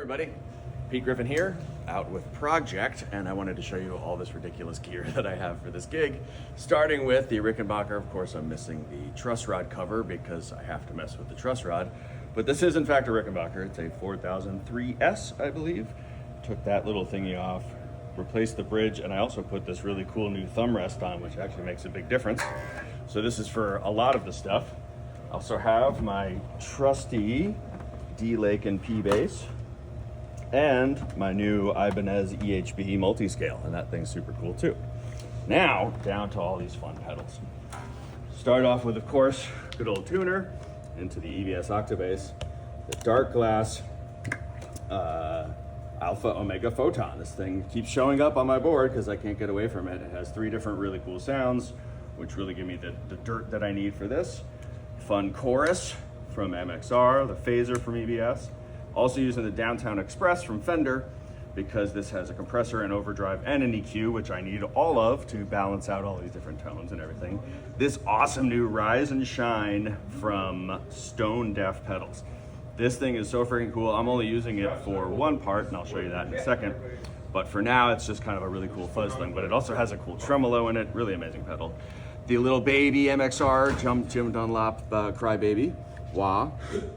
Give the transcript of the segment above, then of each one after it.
everybody, Pete Griffin here, out with ProgJect, and I wanted to show you all this ridiculous gear that I have for this gig. Starting with the Rickenbacker. Of course, I'm missing the truss rod cover because I have to mess with the truss rod, but this is in fact a Rickenbacker. It's a 4003S, I believe. Took that little thingy off, replaced the bridge, and I also put this really cool new thumb rest on, which actually makes a big difference. So this is for a lot of the stuff. I also have my trusty Lakin P bass and my new Ibanez EHB multi-scale, and that thing's super cool too. Now, down to all these fun pedals. Start off with, of course, good old tuner into the EBS Octabass, the Darkglass Alpha Omega Photon. This thing keeps showing up on my board because I can't get away from it. It has 3 different really cool sounds, which really give me the dirt that I need for this. Fun chorus from MXR, the phaser from EBS. Also using the Downtown Express from Fender because this has a compressor, an overdrive, and an EQ, which I need all of to balance out all these different tones and everything. This awesome new Rise and Shine from Stone Deaf pedals. This thing is so freaking cool. I'm only using it for one part, and I'll show you that in a second. But for now, it's just kind of a really cool fuzz thing, but it also has a cool tremolo in it, really amazing pedal. The little baby MXR Jim Dunlop Crybaby. Wah.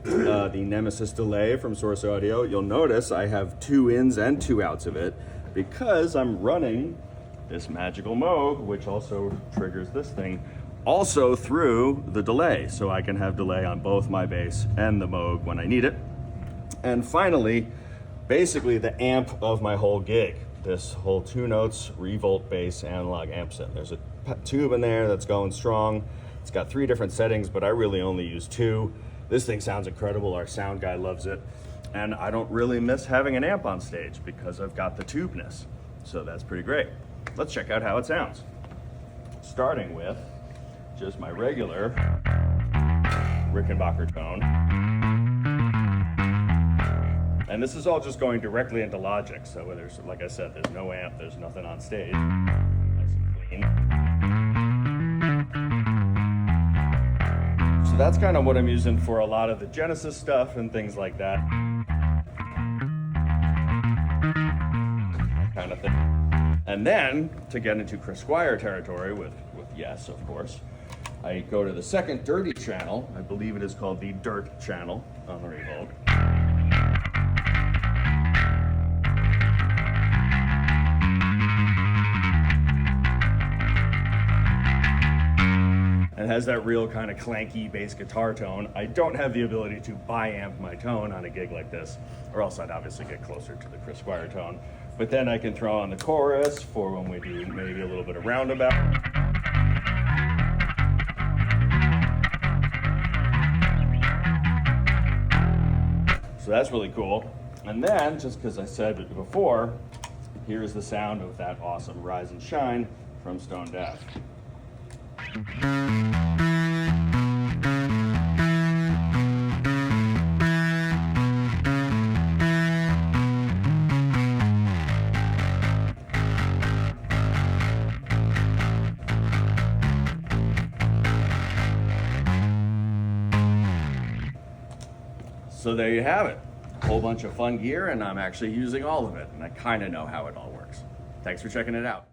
The Nemesis delay from Source Audio. You'll notice I have 2 ins and 2 outs of it because I'm running this magical Moog, which also triggers this thing, also through the delay. So I can have delay on both my bass and the Moog when I need it. And finally, basically the amp of my whole gig. This whole 2 notes ReVolt bass analog amp set. There's a tube in there that's going strong. It's got 3 different settings, but I really only use 2. This thing sounds incredible. Our sound guy loves it. And I don't really miss having an amp on stage because I've got the tubeness. So that's pretty great. Let's check out how it sounds. Starting with just my regular Rickenbacker tone. And this is all just going directly into Logic. So there's, like I said, there's no amp, there's nothing on stage. Nice and clean. So that's kind of what I'm using for a lot of the Genesis stuff and things like that. Kind of thing. And then, to get into Chris Squire territory with Yes, of course, I go to the second dirty channel. I believe it is called the Dirt channel on the ReVolt. And has that real kind of clanky bass guitar tone. I don't have the ability to bi-amp my tone on a gig like this, or else I'd obviously get closer to the Chris Squire tone. But then I can throw on the chorus for when we do maybe a little bit of roundabout. So that's really cool. And then, just because I said it before, here's the sound of that awesome Rise and Shine from Stone Deaf. So there you have it. A whole bunch of fun gear, and I'm actually using all of it, and I kind of know how it all works. Thanks for checking it out.